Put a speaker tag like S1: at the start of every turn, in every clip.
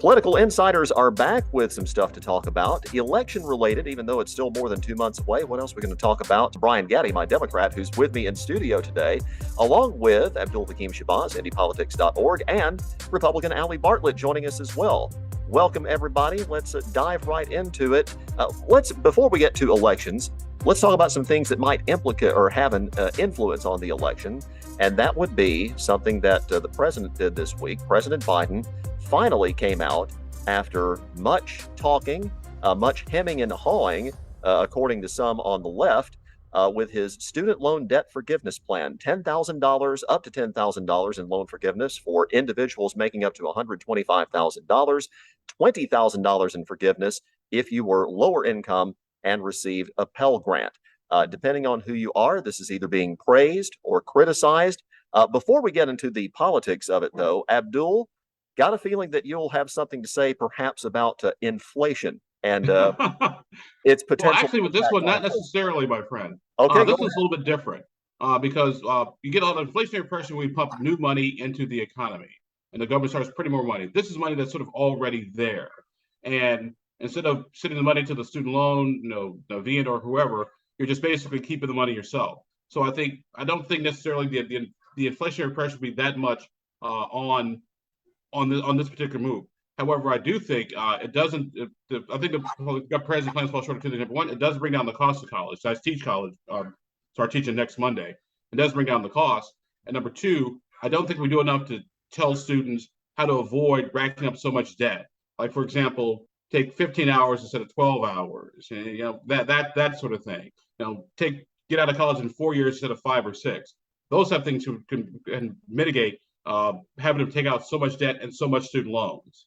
S1: Political insiders are back with some stuff to talk about, election related, even though it's still more than 2 months away. What else are we going to talk about? Brian Gaddy, my Democrat, who's with me in studio today, along with Abdul Hakim Shabazz, IndyPolitics.org, and Republican Ali Bartlett joining us as well. Welcome, everybody. Let's dive right into it. Before we get to elections, let's talk about some things that might implicate or have an influence on the election. And that would be something that the president did this week. President Biden finally came out after much talking, much hemming and hawing, according to some on the left, with his student loan debt forgiveness plan. $10,000, up to $10,000 in loan forgiveness for individuals making up to $125,000, $20,000 in forgiveness if you were lower income and received a Pell Grant. Depending on who you are, this is either being praised or criticized. Before we get into the politics of it, though, Abdul, got a feeling that you'll have something to say perhaps about inflation and its potential.
S2: Well, actually, with this one, not necessarily, my friend.
S1: Okay,
S2: this is a little bit different because you get all the inflationary pressure when we pump new money into the economy and the government starts printing more money. This is money that's sort of already there. And instead of sending the money to the student loan, the VN or whoever, you're just basically keeping the money yourself. So I don't think necessarily the inflationary pressure will be that much on this particular move. However, I do think it doesn't. I think the president plans fall short of two things. Number one, it does bring down the cost of college. So I teach college, start teaching next Monday. It does bring down the cost. And number two, I don't think we do enough to tell students how to avoid racking up so much debt. Like, for example, take 15 hours instead of 12 hours. That sort of thing. Get out of college in 4 years instead of 5 or 6. Those type of things can mitigate having to take out so much debt and so much student loans.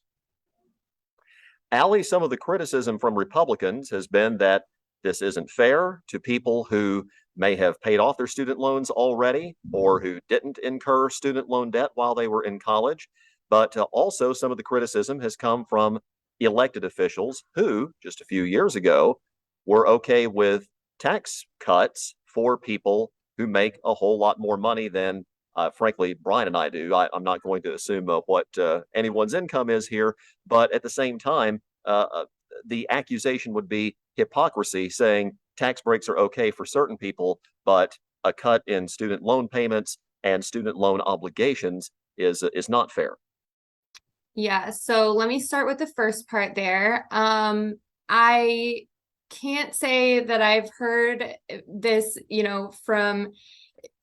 S1: Ali, some of the criticism from Republicans has been that this isn't fair to people who may have paid off their student loans already or who didn't incur student loan debt while they were in college. But also some of the criticism has come from elected officials who, just a few years ago, were okay with tax cuts for people who make a whole lot more money than frankly, Brian and I do. I'm not going to assume what anyone's income is here, but at the same time, the accusation would be hypocrisy, saying tax breaks are okay for certain people, but a cut in student loan payments and student loan obligations is not fair.
S3: Yeah, so let me start with the first part there. I can't say that I've heard this, from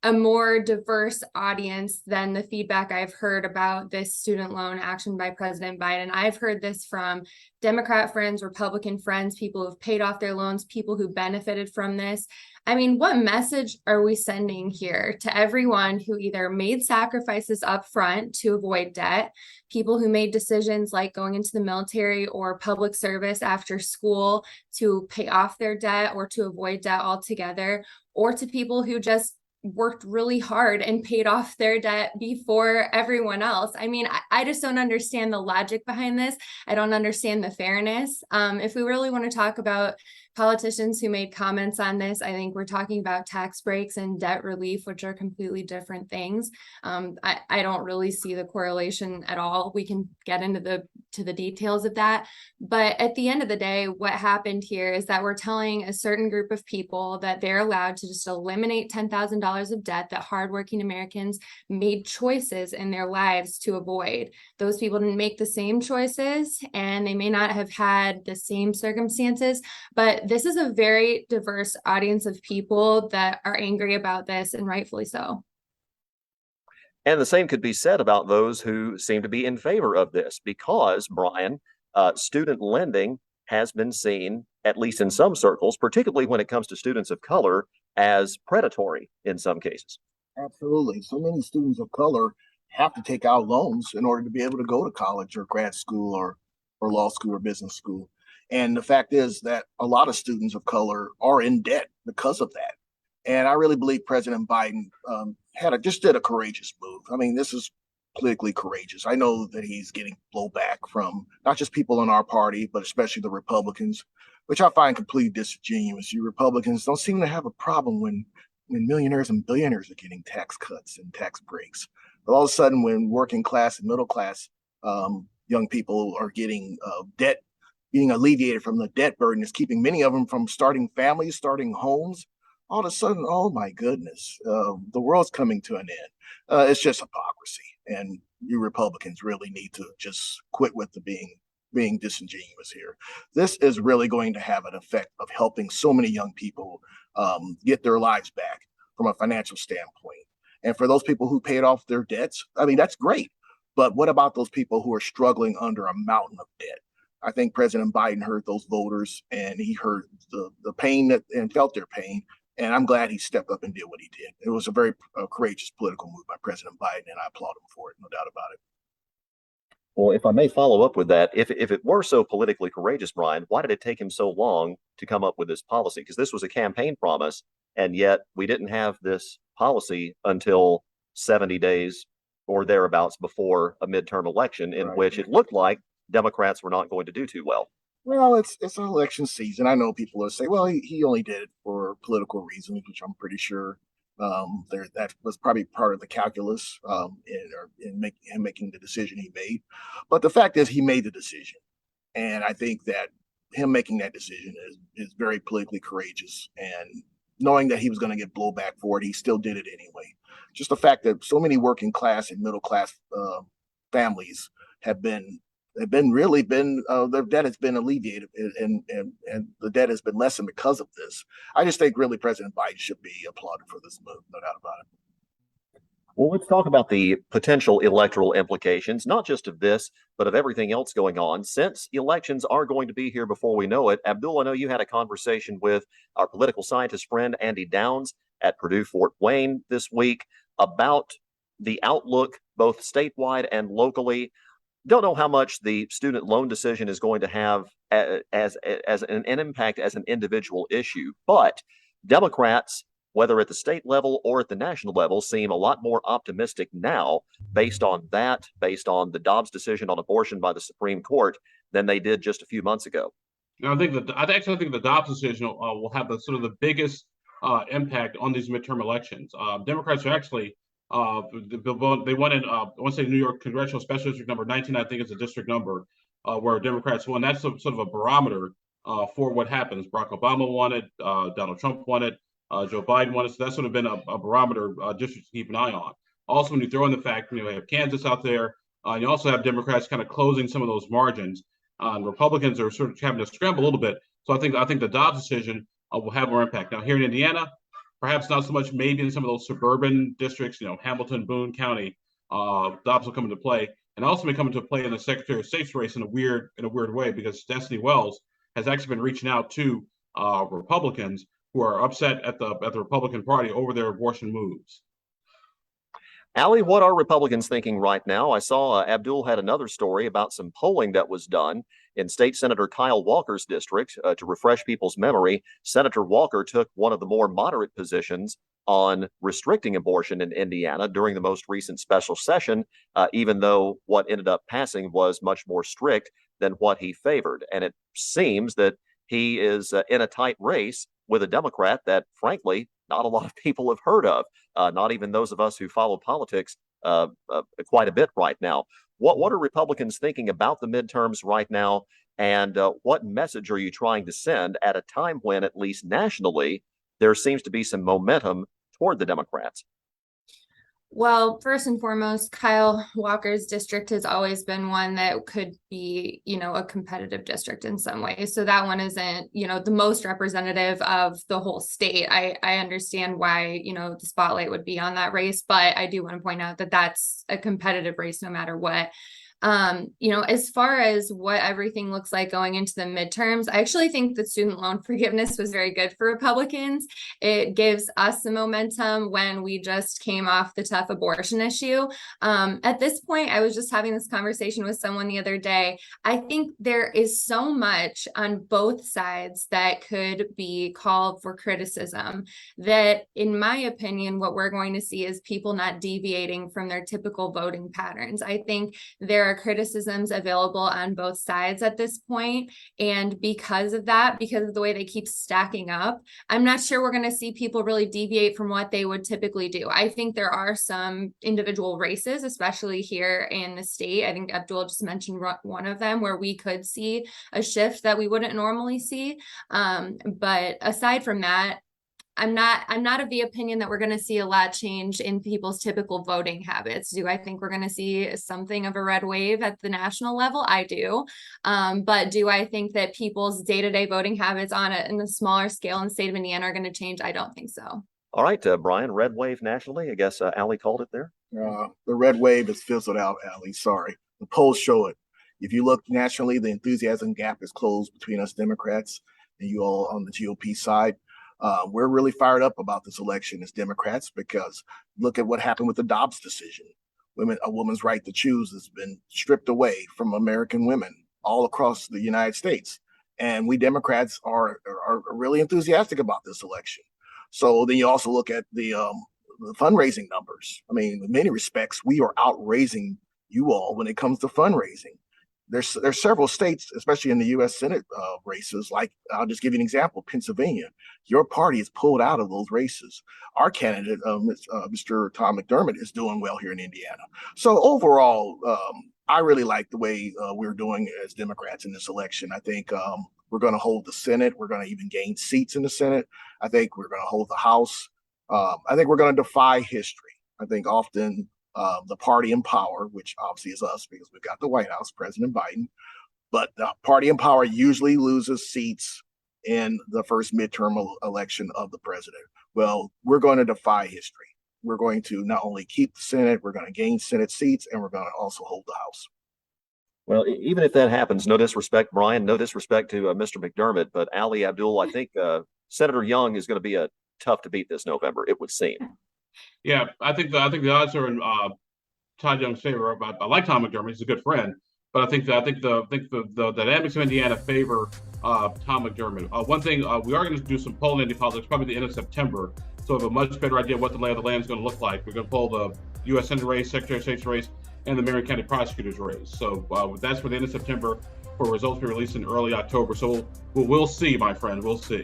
S3: a more diverse audience than the feedback I've heard about this student loan action by President Biden. I've heard this from Democrat friends, Republican friends, people who've paid off their loans, people who benefited from this. I mean, what message are we sending here to everyone who either made sacrifices up front to avoid debt, people who made decisions like going into the military or public service after school to pay off their debt or to avoid debt altogether, or to people who just worked really hard and paid off their debt before everyone else? I mean, I just don't understand the logic behind this. I don't understand the fairness. If we really want to talk about politicians who made comments on this, I think we're talking about tax breaks and debt relief, which are completely different things. I don't really see the correlation at all. We can get into the details of that. But at the end of the day, what happened here is that we're telling a certain group of people that they're allowed to just eliminate $10,000 of debt that hardworking Americans made choices in their lives to avoid. Those people didn't make the same choices, and they may not have had the same circumstances, but this is a very diverse audience of people that are angry about this, and rightfully so.
S1: And the same could be said about those who seem to be in favor of this, because, Brian, student lending has been seen, at least in some circles, particularly when it comes to students of color, as predatory in some cases.
S4: Absolutely. So many students of color have to take out loans in order to be able to go to college or grad school or law school or business school. And the fact is that a lot of students of color are in debt because of that. And I really believe President Biden just did a courageous move. I mean, this is politically courageous. I know that he's getting blowback from not just people in our party, but especially the Republicans, which I find completely disingenuous. You Republicans don't seem to have a problem when millionaires and billionaires are getting tax cuts and tax breaks. But all of a sudden, when working class and middle class young people are getting debt, being alleviated from the debt burden. It's keeping many of them from starting families, starting homes. All of a sudden, oh my goodness, the world's coming to an end. It's just hypocrisy, and you Republicans really need to just quit with the being disingenuous here. This is really going to have an effect of helping so many young people get their lives back from a financial standpoint. And for those people who paid off their debts, I mean, that's great. But what about those people who are struggling under a mountain of debt? I think President Biden heard those voters, and he heard the pain that and felt their pain. And I'm glad he stepped up and did what he did. It was a very courageous political move by President Biden, and I applaud him for it, no doubt about it.
S1: Well, if I may follow up with that, if it were so politically courageous, Brian, why did it take him so long to come up with this policy? Because this was a campaign promise, and yet we didn't have this policy until 70 days or thereabouts before a midterm election, in which it looked like Democrats were not going to do too well.
S4: Well, it's an election season. I know people will say, well, he only did it for political reasons, which I'm pretty sure that was probably part of the calculus in making the decision he made. But the fact is, he made the decision, and I think that him making that decision is very politically courageous. And knowing that he was going to get blowback for it, he still did it anyway. Just the fact that so many working class and middle class families have been their debt has been alleviated, and the debt has been lessened because of this. I just think really President Biden should be applauded for this move, no doubt about it.
S1: Well, let's talk about the potential electoral implications, not just of this, but of everything else going on. Since elections are going to be here before we know it, Abdul, I know you had a conversation with our political scientist friend Andy Downs at Purdue Fort Wayne this week about the outlook, both statewide and locally. Don't know how much the student loan decision is going to have as an impact as an individual issue, but Democrats, whether at the state level or at the national level, seem a lot more optimistic now based on the Dobbs decision on abortion by the Supreme Court than they did just a few months ago.
S2: Now, I actually think the Dobbs decision will have the sort of the biggest impact on these midterm elections. Democrats are actually they won in I want to say New York Congressional Special District number 19, I think is a district number where Democrats won. That's sort of a barometer for what happens. Barack Obama won it, Donald Trump won it, Joe Biden won it. So that's sort of been a barometer district to keep an eye on. Also, when you throw in the fact, you have Kansas out there, you also have Democrats kind of closing some of those margins. Republicans are sort of having to scramble a little bit. So I think the Dobbs decision will have more impact. Now here in Indiana, perhaps not so much maybe in some of those suburban districts, Hamilton, Boone County, Dobbs will come into play, and also may come into play in the Secretary of State's race in a weird way, because Destiny Wells has actually been reaching out to Republicans who are upset at the Republican Party over their abortion moves.
S1: Allie, what are Republicans thinking right now? I saw Abdul had another story about some polling that was done in State Senator Kyle Walker's district. To refresh people's memory, Senator Walker took one of the more moderate positions on restricting abortion in Indiana during the most recent special session, even though what ended up passing was much more strict than what he favored. And it seems that he is in a tight race with a Democrat that, frankly, not a lot of people have heard of, not even those of us who follow politics quite a bit right now. What are Republicans thinking about the midterms right now, and what message are you trying to send at a time when, at least nationally, there seems to be some momentum toward the Democrats?
S3: Well, first and foremost, Kyle Walker's district has always been one that could be, a competitive district in some way. So that one isn't, the most representative of the whole state. I understand why, the spotlight would be on that race, but I do want to point out that that's a competitive race no matter what. As far as what everything looks like going into the midterms, I actually think that student loan forgiveness was very good for Republicans. It gives us some momentum when we just came off the tough abortion issue. At this point, I was just having this conversation with someone the other day. I think there is so much on both sides that could be called for criticism that, in my opinion, what we're going to see is people not deviating from their typical voting patterns. I think there are are criticisms available on both sides at this point. And because of that, because of the way they keep stacking up, I'm not sure we're going to see people really deviate from what they would typically do. I think there are some individual races, especially here in the state. I think Abdul just mentioned one of them where we could see a shift that we wouldn't normally see. But aside from that, I'm not of the opinion that we're going to see a lot change in people's typical voting habits. Do I think we're going to see something of a red wave at the national level? I do. But do I think that people's day-to-day voting habits in a smaller scale in the state of Indiana are going to change? I don't think so.
S1: All right, Brian, red wave nationally. I guess Allie called it there.
S4: The red wave is fizzled out, Allie. Sorry. The polls show it. If you look nationally, the enthusiasm gap is closed between us Democrats and you all on the GOP side. We're really fired up about this election as Democrats because look at what happened with the Dobbs decision. A woman's right to choose has been stripped away from American women all across the United States. And we Democrats are really enthusiastic about this election. So then you also look at the fundraising numbers. I mean, in many respects, we are outraising you all when it comes to fundraising. There's several states, especially in the U.S. Senate races, like I'll just give you an example, Pennsylvania. Your party is pulled out of those races. Our candidate, Mr. Tom McDermott, is doing well here in Indiana. So overall, I really like the way we're doing as Democrats in this election. I think we're going to hold the Senate. We're going to even gain seats in the Senate. I think we're going to hold the House. I think we're going to defy history. I think often the party in power, which obviously is us because we've got the White House, President Biden, but the party in power usually loses seats in the first midterm election of the president. Well, we're going to defy history. We're going to not only keep the Senate, we're going to gain Senate seats, and we're going to also hold the House.
S1: Well, even if that happens, no disrespect, Brian, no disrespect to Mr. McDermott, but Ali Abdul, I think Senator Young is going to be tough to beat this November, it would seem.
S2: Yeah, I think the odds are in Todd Young's favor. I like Tom McDermott; he's a good friend, but I think the dynamics of Indiana favor Tom McDermott. One thing we are going to do some polling in politics probably the end of September, so we have a much better idea of what the lay of the land is going to look like. We're going to poll the U.S. Senate race, Secretary of State's race, and the Marion County Prosecutor's race. So that's for the end of September. For results to be released in early October. So we'll see, my friend. We'll see.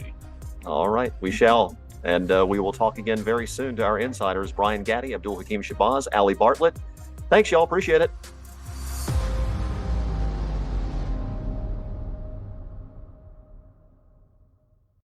S1: All right, we shall. And we will talk again very soon to our insiders, Brian Gaddy, Abdul Hakim Shabazz, Ali Bartlett. Thanks, y'all. Appreciate it.